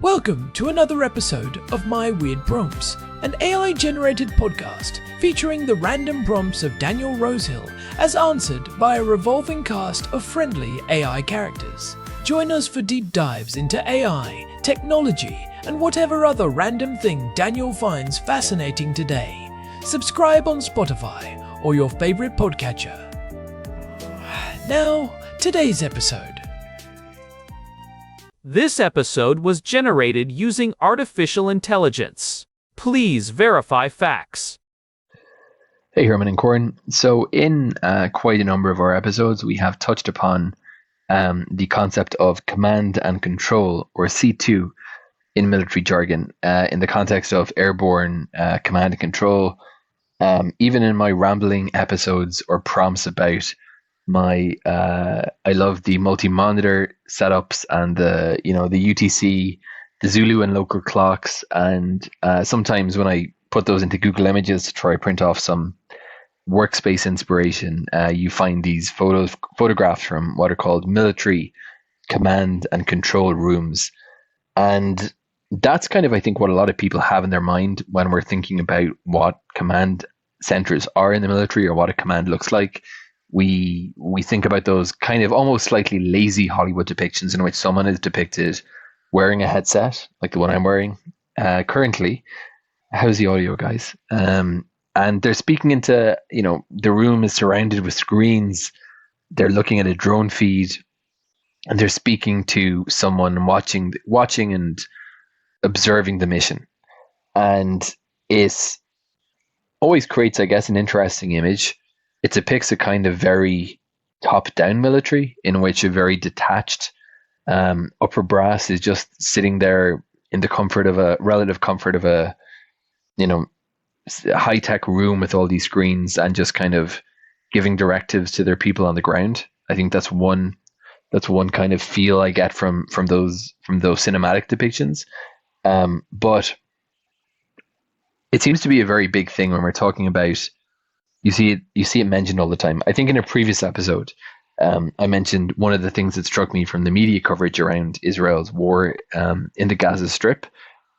Welcome to another episode of My Weird Prompts, an AI-generated podcast featuring the random prompts of Daniel Rosehill as answered by a revolving cast of friendly AI characters. Join us for deep dives into AI, technology, and whatever other random thing Daniel finds fascinating today. Subscribe on Spotify or your favorite podcatcher. Now, today's episode. This episode was generated using artificial intelligence. Please verify facts. Hey Herman and Corin. So in quite a number of our episodes, we have touched upon the concept of command and control, or C2 in military jargon, in the context of airborne command and control. Even in my rambling episodes or prompts about I love the multi-monitor setups and the UTC, the Zulu and local clocks, and sometimes when I put those into Google Images to try to print off some workspace inspiration, you find these photographs from what are called military command and control rooms, and that's kind of, I think, what a lot of people have in their mind when we're thinking about what command centers are in the military or what a command looks like. We think about those kind of almost slightly lazy Hollywood depictions in which someone is depicted wearing a headset, like the one I'm wearing currently. How's the audio, guys? And they're speaking into, the room is surrounded with screens. They're looking at a drone feed, and they're speaking to someone watching and observing the mission. And it always creates, I guess, an interesting image. It depicts a kind of very top-down military in which a very detached upper brass is just sitting there in the relative comfort of a high-tech room with all these screens and just kind of giving directives to their people on the ground. I think that's one kind of feel I get from those cinematic depictions. But it seems to be a very big thing when we're talking about. You see it mentioned all the time. I think in a previous episode, I mentioned one of the things that struck me from the media coverage around Israel's war in the Gaza Strip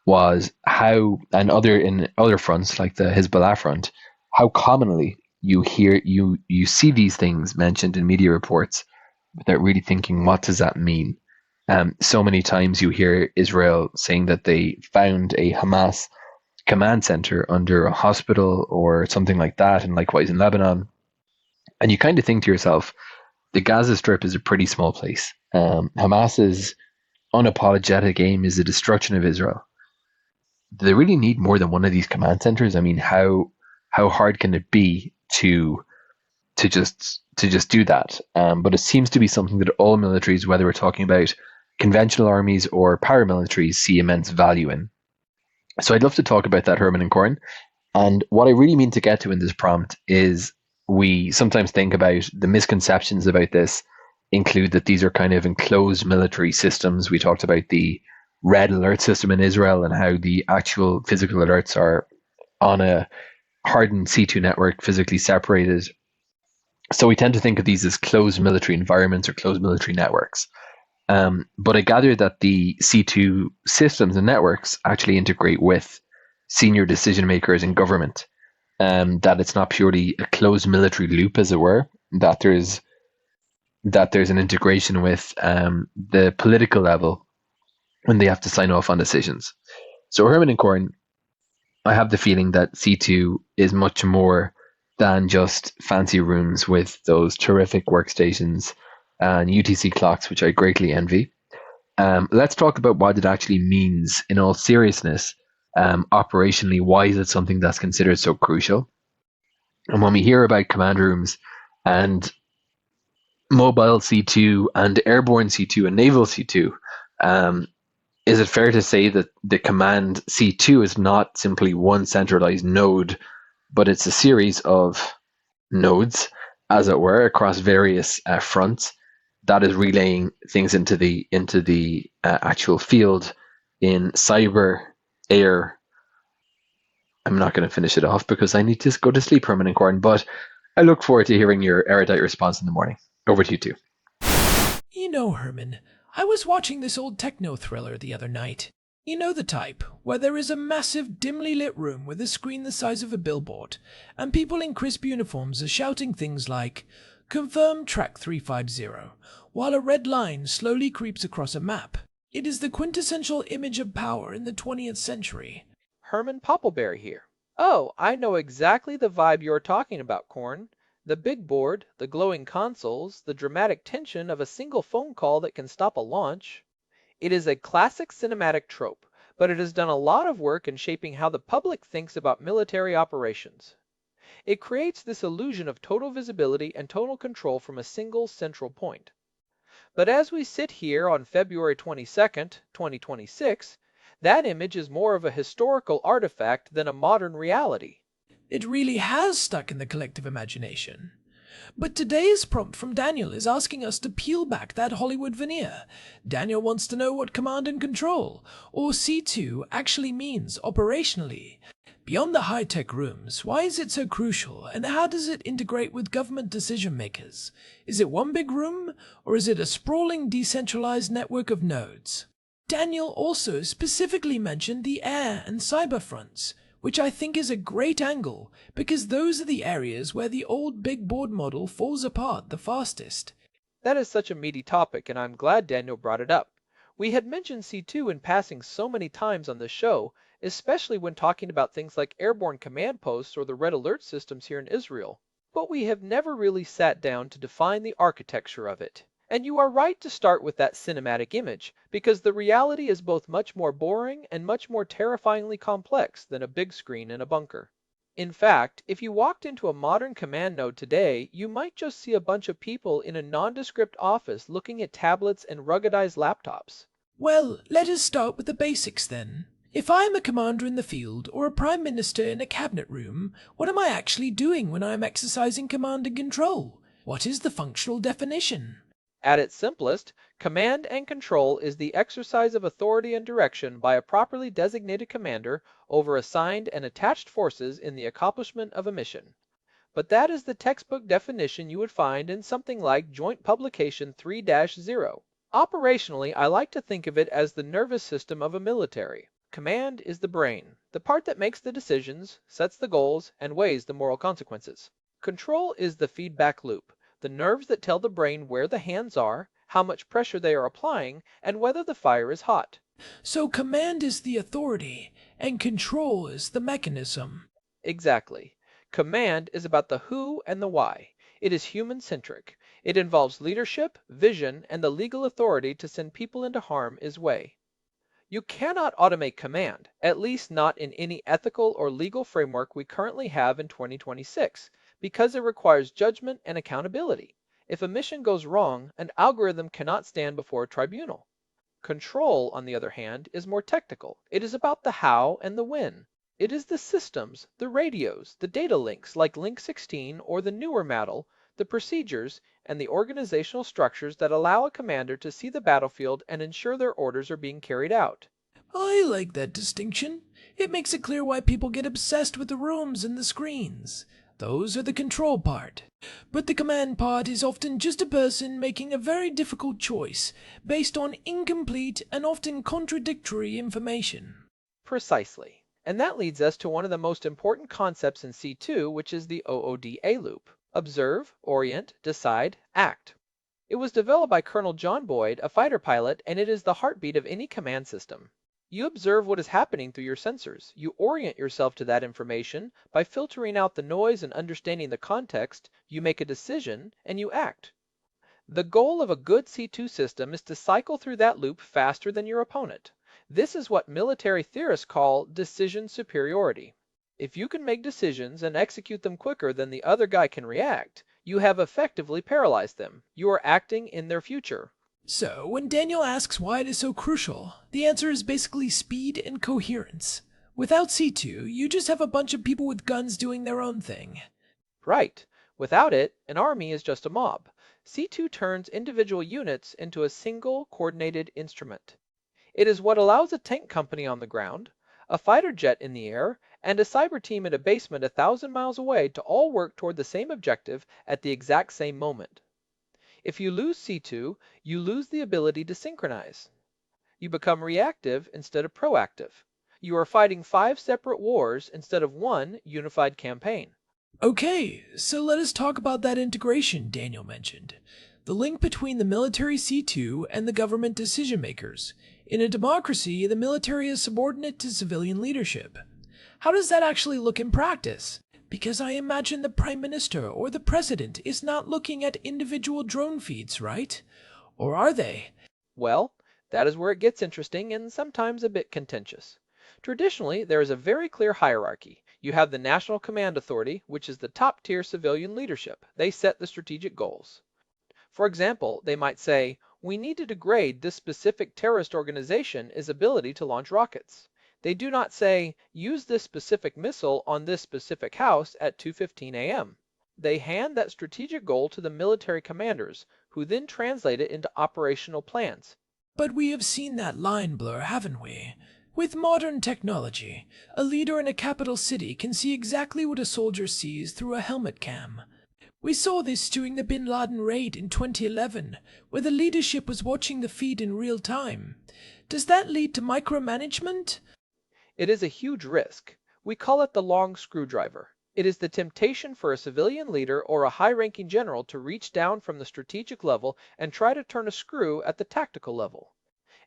was how, and other fronts like the Hezbollah front, how commonly you see these things mentioned in media reports without really thinking, what does that mean? So many times you hear Israel saying that they found a Hamas command center under a hospital or something like that, and likewise in Lebanon. And you kind of think to yourself, the Gaza Strip is a pretty small place. Hamas's unapologetic aim is the destruction of Israel. Do they really need more than one of these command centers? I mean, how hard can it be to just do that? But it seems to be something that all militaries, whether we're talking about conventional armies or paramilitaries, see immense value in. So I'd love to talk about that, Herman and Corin. And what I really mean to get to in this prompt is we sometimes think about the misconceptions about this include that these are kind of enclosed military systems. We talked about the red alert system in Israel and how the actual physical alerts are on a hardened C2 network, physically separated. So we tend to think of these as closed military environments or closed military networks. But I gather that the C2 systems and networks actually integrate with senior decision makers in government, that it's not purely a closed military loop, as it were, that there's an integration with the political level when they have to sign off on decisions. So Herman and Corin, I have the feeling that C2 is much more than just fancy rooms with those terrific workstations and UTC clocks, which I greatly envy. Let's talk about what it actually means in all seriousness, operationally. Why is it something that's considered so crucial? And when we hear about command rooms and mobile C2 and airborne C2 and naval C2, is it fair to say that the command C2 is not simply one centralized node, but it's a series of nodes, as it were, across various fronts that is relaying things into the actual field in cyber, air. I'm not going to finish it off because I need to go to sleep, Herman and Corin, but I look forward to hearing your erudite response in the morning. Over to you two. Herman, I was watching this old techno thriller the other night. You know the type, where there is a massive dimly lit room with a screen the size of a billboard, and people in crisp uniforms are shouting things like, "Confirm track 350," while a red line slowly creeps across a map. It is the quintessential image of power in the 20th century. Herman Poppleberry here. Oh, I know exactly the vibe you're talking about, Corn. The big board, the glowing consoles, the dramatic tension of a single phone call that can stop a launch. It is a classic cinematic trope, but it has done a lot of work in shaping how the public thinks about military operations. It creates this illusion of total visibility and total control from a single central point. But as we sit here on February 22nd, 2026, that image is more of a historical artifact than a modern reality. It really has stuck in the collective imagination. But today's prompt from Daniel is asking us to peel back that Hollywood veneer. Daniel wants to know what command and control, or C2, actually means operationally. Beyond the high-tech rooms, why is it so crucial, and how does it integrate with government decision-makers? Is it one big room, or is it a sprawling decentralized network of nodes? Daniel also specifically mentioned the air and cyber fronts, which I think is a great angle, because those are the areas where the old big board model falls apart the fastest. That is such a meaty topic, and I'm glad Daniel brought it up. We had mentioned C2 in passing so many times on this show, especially when talking about things like airborne command posts or the red alert systems here in Israel. But we have never really sat down to define the architecture of it. And you are right to start with that cinematic image, because the reality is both much more boring and much more terrifyingly complex than a big screen in a bunker. In fact, if you walked into a modern command node today, you might just see a bunch of people in a nondescript office looking at tablets and ruggedized laptops. Well, let us start with the basics then. If I am a commander in the field or a prime minister in a cabinet room, what am I actually doing when I am exercising command and control? What is the functional definition? At its simplest, command and control is the exercise of authority and direction by a properly designated commander over assigned and attached forces in the accomplishment of a mission. But that is the textbook definition you would find in something like Joint Publication 3-0. Operationally, I like to think of it as the nervous system of a military. Command is the brain, the part that makes the decisions, sets the goals, and weighs the moral consequences. Control is the feedback loop, the nerves that tell the brain where the hands are, how much pressure they are applying, and whether the fire is hot. So command is the authority, and control is the mechanism. Exactly. Command is about the who and the why. It is human-centric. It involves leadership, vision, and the legal authority to send people into harm's way. You cannot automate command, at least not in any ethical or legal framework we currently have in 2026, because it requires judgment and accountability. If a mission goes wrong, an algorithm cannot stand before a tribunal. Control, on the other hand, is more technical. It is about the how and the when. It is the systems, the radios, the data links like Link 16 or the newer model, the procedures, and the organizational structures that allow a commander to see the battlefield and ensure their orders are being carried out. I like that distinction. It makes it clear why people get obsessed with the rooms and the screens. Those are the control part. But the command part is often just a person making a very difficult choice based on incomplete and often contradictory information. Precisely. And that leads us to one of the most important concepts in C2, which is the OODA loop. Observe, orient, decide, act. It was developed by Colonel John Boyd, a fighter pilot, and it is the heartbeat of any command system. You observe what is happening through your sensors. You orient yourself to that information by filtering out the noise and understanding the context. You make a decision, and you act. The goal of a good C2 system is to cycle through that loop faster than your opponent. This is what military theorists call decision superiority. If you can make decisions and execute them quicker than the other guy can react, you have effectively paralyzed them. You are acting in their future. So, when Daniel asks why it is so crucial, the answer is basically speed and coherence. Without C2, you just have a bunch of people with guns doing their own thing. Right. Without it, an army is just a mob. C2 turns individual units into a single coordinated instrument. It is what allows a tank company on the ground, a fighter jet in the air, and a cyber team in a basement 1,000 miles away to all work toward the same objective at the exact same moment. If you lose C2, you lose the ability to synchronize. You become reactive instead of proactive. You are fighting 5 separate wars instead of one unified campaign. Okay, so let us talk about that integration Daniel mentioned. The link between the military C2 and the government decision makers. In a democracy, the military is subordinate to civilian leadership. How does that actually look in practice? Because I imagine the Prime Minister or the President is not looking at individual drone feeds, right? Or are they? Well, that is where it gets interesting and sometimes a bit contentious. Traditionally, there is a very clear hierarchy. You have the National Command Authority, which is the top tier civilian leadership. They set the strategic goals. For example, they might say, we need to degrade this specific terrorist organization's ability to launch rockets. They do not say, use this specific missile on this specific house at 2:15 a.m. They hand that strategic goal to the military commanders, who then translate it into operational plans. But we have seen that line blur, haven't we? With modern technology, a leader in a capital city can see exactly what a soldier sees through a helmet cam. We saw this during the Bin Laden raid in 2011, where the leadership was watching the feed in real time. Does that lead to micromanagement? It is a huge risk. We call it the long screwdriver. It is the temptation for a civilian leader or a high-ranking general to reach down from the strategic level and try to turn a screw at the tactical level.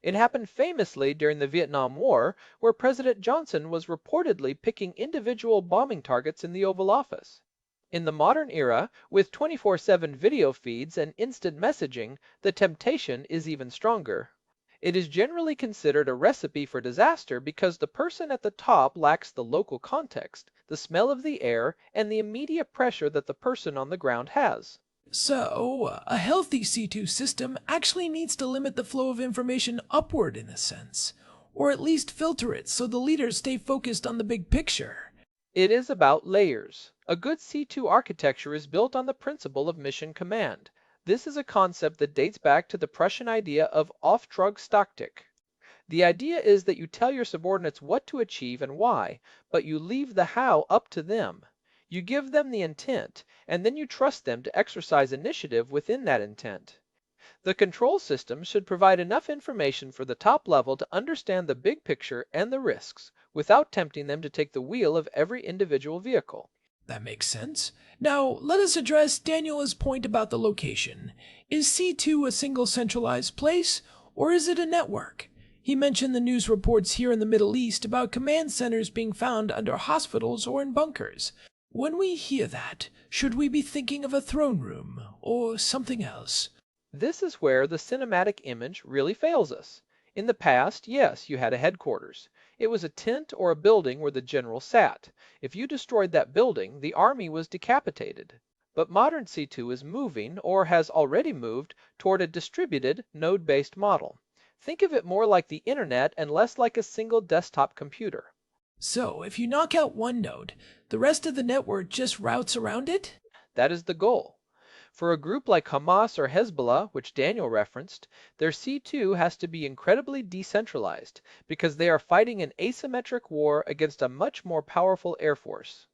It happened famously during the Vietnam War, where President Johnson was reportedly picking individual bombing targets in the Oval Office. In the modern era, with 24/7 video feeds and instant messaging, the temptation is even stronger. It is generally considered a recipe for disaster because the person at the top lacks the local context, the smell of the air, and the immediate pressure that the person on the ground has. So, a healthy C2 system actually needs to limit the flow of information upward in a sense, or at least filter it so the leaders stay focused on the big picture. It is about layers. A good C2 architecture is built on the principle of mission command. This is a concept that dates back to the Prussian idea of Auftragstaktik. The idea is that you tell your subordinates what to achieve and why, but you leave the how up to them. You give them the intent, and then you trust them to exercise initiative within that intent. The control system should provide enough information for the top level to understand the big picture and the risks, without tempting them to take the wheel of every individual vehicle. That makes sense. Now, let us address Daniel's point about the location. Is C2 a single centralized place, or is it a network? He mentioned the news reports here in the Middle East about command centers being found under hospitals or in bunkers. When we hear that, should we be thinking of a throne room, or something else? This is where the cinematic image really fails us. In the past, yes, you had a headquarters. It was a tent or a building where the general sat. If you destroyed that building, the army was decapitated. But modern C2 is moving, or has already moved, toward a distributed, node-based model. Think of it more like the internet and less like a single desktop computer. So, if you knock out one node, the rest of the network just routes around it? That is the goal. For a group like Hamas or Hezbollah, which Daniel referenced, their C2 has to be incredibly decentralized because they are fighting an asymmetric war against a much more powerful air force.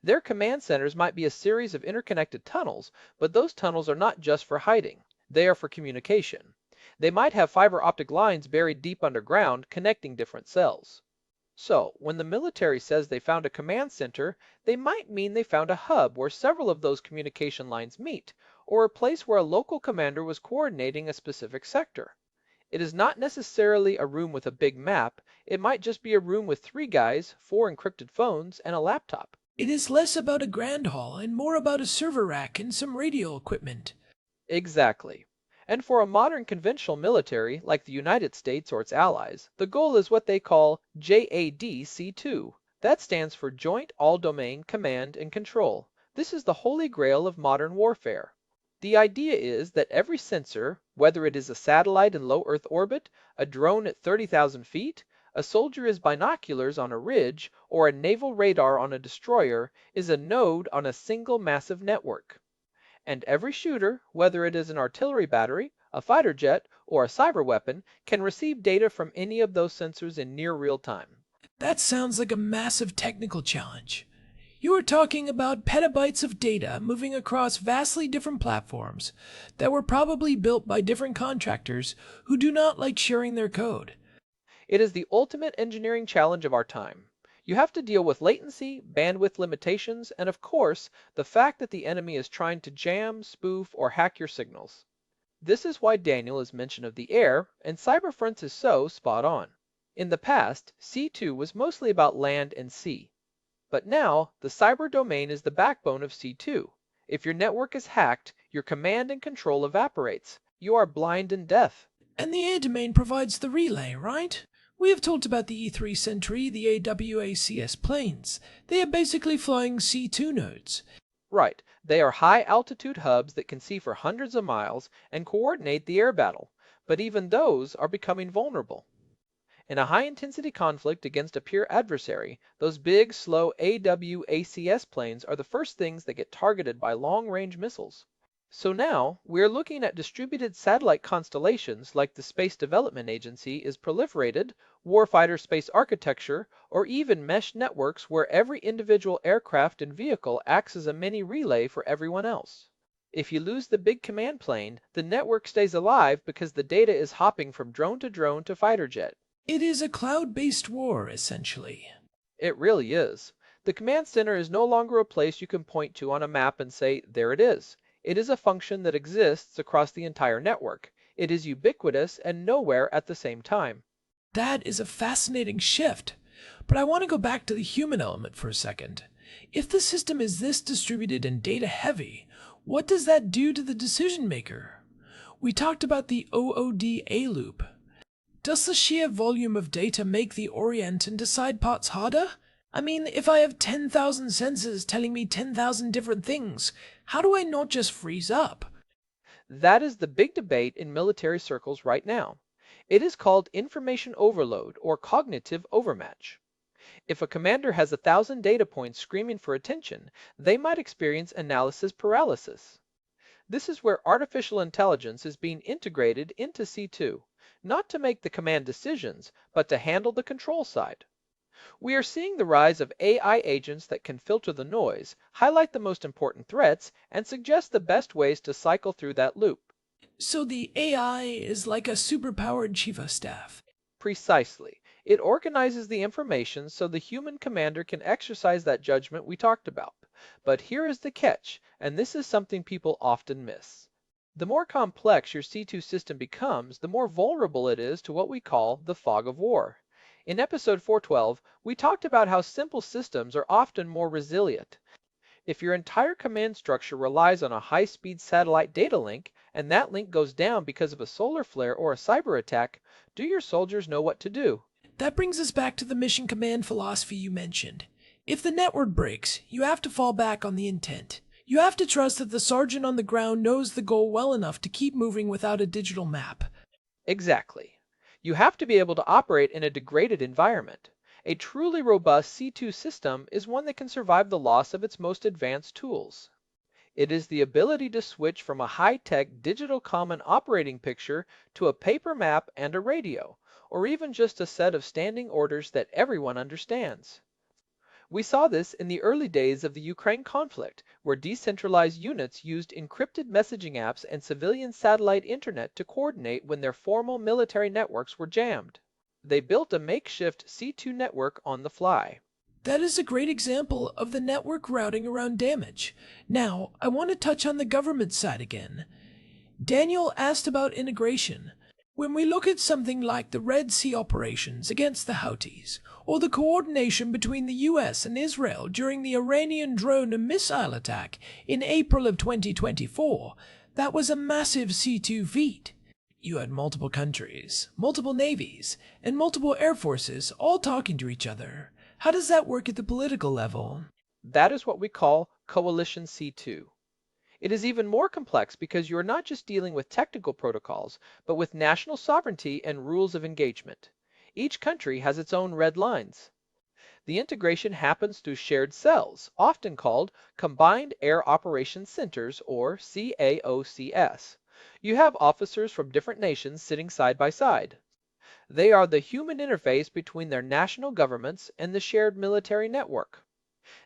Their command centers might be a series of interconnected tunnels, but those tunnels are not just for hiding. They are for communication. They might have fiber optic lines buried deep underground connecting different cells. So, when the military says they found a command center, they might mean they found a hub where several of those communication lines meet, or a place where a local commander was coordinating a specific sector. It is not necessarily a room with a big map, it might just be a room with 3 guys, 4 encrypted phones, and a laptop. It is less about a grand hall and more about a server rack and some radio equipment. Exactly. And for a modern conventional military, like the United States or its allies, the goal is what they call JADC2. That stands for Joint All-Domain Command and Control. This is the holy grail of modern warfare. The idea is that every sensor, whether it is a satellite in low Earth orbit, a drone at 30,000 feet, a soldier's binoculars on a ridge, or a naval radar on a destroyer, is a node on a single massive network. And every shooter, whether it is an artillery battery, a fighter jet, or a cyber weapon, can receive data from any of those sensors in near real time. That sounds like a massive technical challenge. You are talking about petabytes of data moving across vastly different platforms that were probably built by different contractors who do not like sharing their code. It is the ultimate engineering challenge of our time. You have to deal with latency, bandwidth limitations, and of course, the fact that the enemy is trying to jam, spoof, or hack your signals. This is why Daniel mention of the air, and Cyberfronts is so spot on. In the past, C2 was mostly about land and sea. But now, the cyber domain is the backbone of C2. If your network is hacked, your command and control evaporates. You are blind and deaf. And the air domain provides the relay, right? We have talked about the E3 Sentry, the AWACS planes. They are basically flying C2 nodes. Right, they are high-altitude hubs that can see for hundreds of miles and coordinate the air battle, but even those are becoming vulnerable. In a high-intensity conflict against a peer adversary, those big, slow AWACS planes are the first things that get targeted by long-range missiles. So now, we're looking at distributed satellite constellations like the Space Development Agency is proliferated, warfighter space architecture, or even mesh networks where every individual aircraft and vehicle acts as a mini relay for everyone else. If you lose the big command plane, the network stays alive because the data is hopping from drone to fighter jet. It is a cloud-based war, essentially. It really is. The command center is no longer a place you can point to on a map and say, there it is. It is a function that exists across the entire network. It is ubiquitous and nowhere at the same time. That is a fascinating shift. But I want to go back to the human element for a second. If the system is this distributed and data heavy, what does that do to the decision maker? We talked about the OODA loop. Does the sheer volume of data make the orient and decide parts harder? I mean, if I have 10,000 sensors telling me 10,000 different things, how do I not just freeze up? That is the big debate in military circles right now. It is called information overload or cognitive overmatch. If a commander has 1,000 data points screaming for attention, they might experience analysis paralysis. This is where artificial intelligence is being integrated into C2, not to make the command decisions, but to handle the control side. We are seeing the rise of AI agents that can filter the noise, highlight the most important threats, and suggest the best ways to cycle through that loop. So the AI is like a superpowered chief of staff. Precisely. It organizes the information so the human commander can exercise that judgment we talked about. But here is the catch, and this is something people often miss. The more complex your C2 system becomes, the more vulnerable it is to what we call the fog of war. In episode 412, we talked about how simple systems are often more resilient. If your entire command structure relies on a high-speed satellite data link, and that link goes down because of a solar flare or a cyber attack, do your soldiers know what to do? That brings us back to the mission command philosophy you mentioned. If the network breaks, you have to fall back on the intent. You have to trust that the sergeant on the ground knows the goal well enough to keep moving without a digital map. Exactly. You have to be able to operate in a degraded environment. A truly robust C2 system is one that can survive the loss of its most advanced tools. It is the ability to switch from a high-tech digital common operating picture to a paper map and a radio, or even just a set of standing orders that everyone understands. We saw this in the early days of the Ukraine conflict, where decentralized units used encrypted messaging apps and civilian satellite internet to coordinate when their formal military networks were jammed. They built a makeshift C2 network on the fly. That is a great example of the network routing around damage. Now, I want to touch on the government side again. Daniel asked about integration. When we look at something like the Red Sea operations against the Houthis, or the coordination between the US and Israel during the Iranian drone and missile attack in April of 2024, that was a massive C2 feat. You had multiple countries, multiple navies, and multiple air forces all talking to each other. How does that work at the political level? That is what we call Coalition C2. It is even more complex because you are not just dealing with technical protocols, but with national sovereignty and rules of engagement. Each country has its own red lines. The integration happens through shared cells, often called Combined Air Operations Centers, or CAOCS. You have officers from different nations sitting side by side. They are the human interface between their national governments and the shared military network.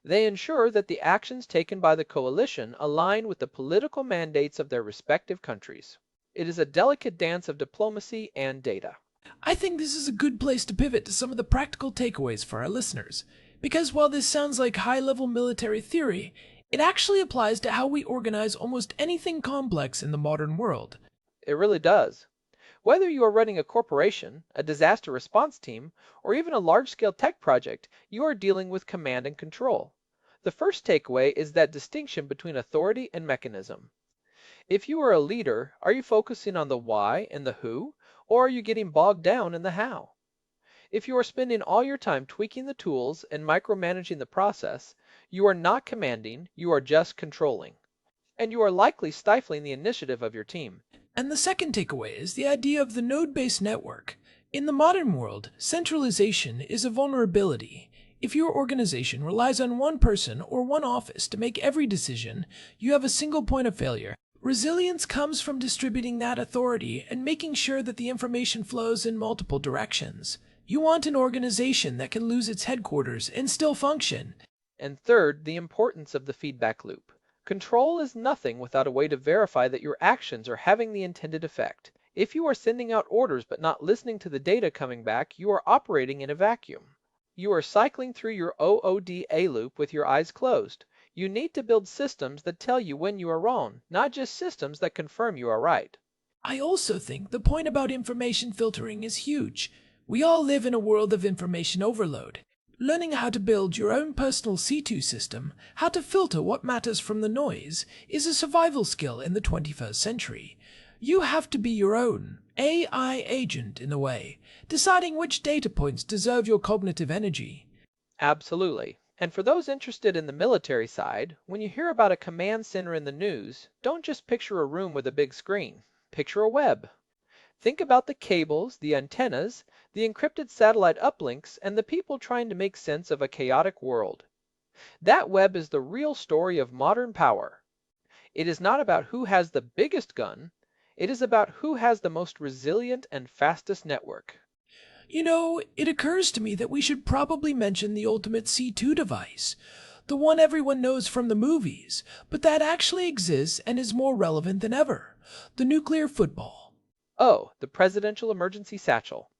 They ensure that the actions taken by the coalition align with the political mandates of their respective countries. It is a delicate dance of diplomacy and data. I think this is a good place to pivot to some of the practical takeaways for our listeners, because while this sounds like high-level military theory, it actually applies to how we organize almost anything complex in the modern world. It really does. Whether you are running a corporation, a disaster response team, or even a large-scale tech project, you are dealing with command and control. The first takeaway is that distinction between authority and mechanism. If you are a leader, are you focusing on the why and the who, or are you getting bogged down in the how? If you are spending all your time tweaking the tools and micromanaging the process, you are not commanding, you are just controlling. And you are likely stifling the initiative of your team. And the second takeaway is the idea of the node-based network. In the modern world, centralization is a vulnerability. If your organization relies on one person or one office to make every decision, you have a single point of failure. Resilience comes from distributing that authority and making sure that the information flows in multiple directions. You want an organization that can lose its headquarters and still function. And third, the importance of the feedback loop. Control is nothing without a way to verify that your actions are having the intended effect. If you are sending out orders but not listening to the data coming back, you are operating in a vacuum. You are cycling through your OODA loop with your eyes closed. You need to build systems that tell you when you are wrong, not just systems that confirm you are right. I also think the point about information filtering is huge. We all live in a world of information overload. Learning how to build your own personal C2 system, how to filter what matters from the noise, is a survival skill in the 21st century. You have to be your own AI agent in a way, deciding which data points deserve your cognitive energy. Absolutely. And for those interested in the military side, when you hear about a command center in the news, don't just picture a room with a big screen. Picture a web. Think about the cables, the antennas, the encrypted satellite uplinks, and the people trying to make sense of a chaotic world. That web is the real story of modern power. It is not about who has the biggest gun, it is about who has the most resilient and fastest network. You know, it occurs to me that we should probably mention the ultimate C2 device, the one everyone knows from the movies, but that actually exists and is more relevant than ever, the nuclear football. Oh, the Presidential Emergency Satchel.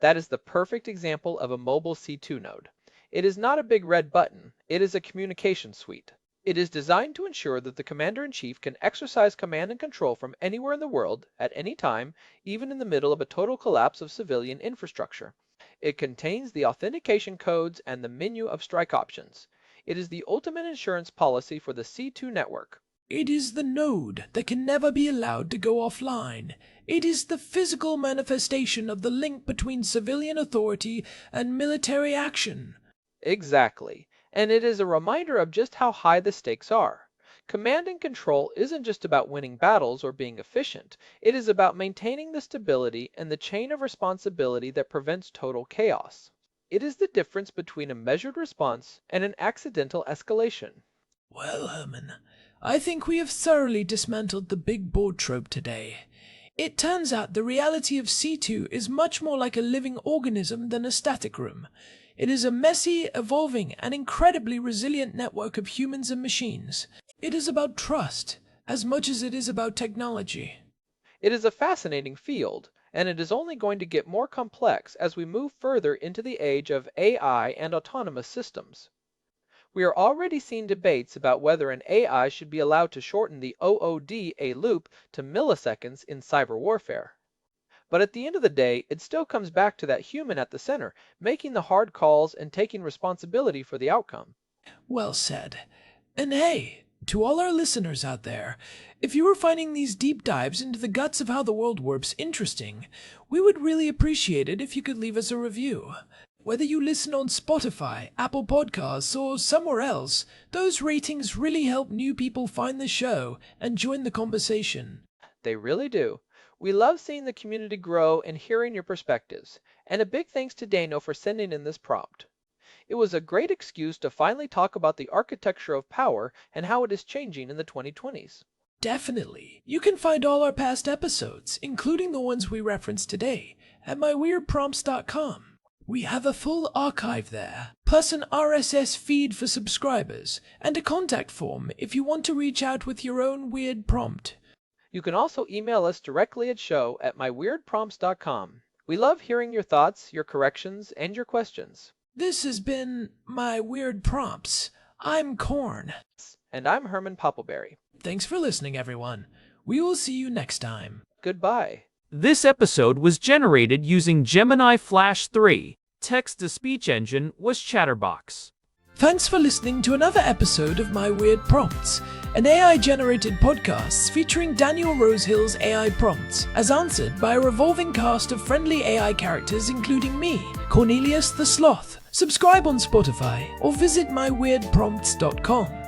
That is the perfect example of a mobile C2 node. It is not a big red button, it is a communication suite. It is designed to ensure that the Commander-in-Chief can exercise command and control from anywhere in the world, at any time, even in the middle of a total collapse of civilian infrastructure. It contains the authentication codes and the menu of strike options. It is the ultimate insurance policy for the C2 network. It is the node that can never be allowed to go offline. It is the physical manifestation of the link between civilian authority and military action. Exactly. And it is a reminder of just how high the stakes are. Command and control isn't just about winning battles or being efficient. It is about maintaining the stability and the chain of responsibility that prevents total chaos. It is the difference between a measured response and an accidental escalation. Well, Herman, I think we have thoroughly dismantled the big board trope today. It turns out the reality of C2 is much more like a living organism than a static room. It is a messy, evolving, and incredibly resilient network of humans and machines. It is about trust, as much as it is about technology. It is a fascinating field, and it is only going to get more complex as we move further into the age of AI and autonomous systems. We are already seeing debates about whether an AI should be allowed to shorten the OODA loop to milliseconds in cyber warfare. But at the end of the day, it still comes back to that human at the center, making the hard calls and taking responsibility for the outcome. Well said. And hey, to all our listeners out there, if you are finding these deep dives into the guts of how the world works interesting, we would really appreciate it if you could leave us a review. Whether you listen on Spotify, Apple Podcasts, or somewhere else, those ratings really help new people find the show and join the conversation. They really do. We love seeing the community grow and hearing your perspectives. And a big thanks to Dano for sending in this prompt. It was a great excuse to finally talk about the architecture of power and how it is changing in the 2020s. Definitely. You can find all our past episodes, including the ones we referenced today, at myweirdprompts.com. We have a full archive there, plus an RSS feed for subscribers, and a contact form if you want to reach out with your own weird prompt. You can also email us directly at show@myweirdprompts.com. We love hearing your thoughts, your corrections, and your questions. This has been My Weird Prompts. I'm Corn. And I'm Herman Poppleberry. Thanks for listening, everyone. We will see you next time. Goodbye. This episode was generated using Gemini Flash 3. Text-to-speech engine was Chatterbox. Thanks for listening to another episode of My Weird Prompts, an AI-generated podcast featuring Daniel Rosehill's AI prompts, as answered by a revolving cast of friendly AI characters including me, Cornelius the Sloth. Subscribe on Spotify or visit myweirdprompts.com.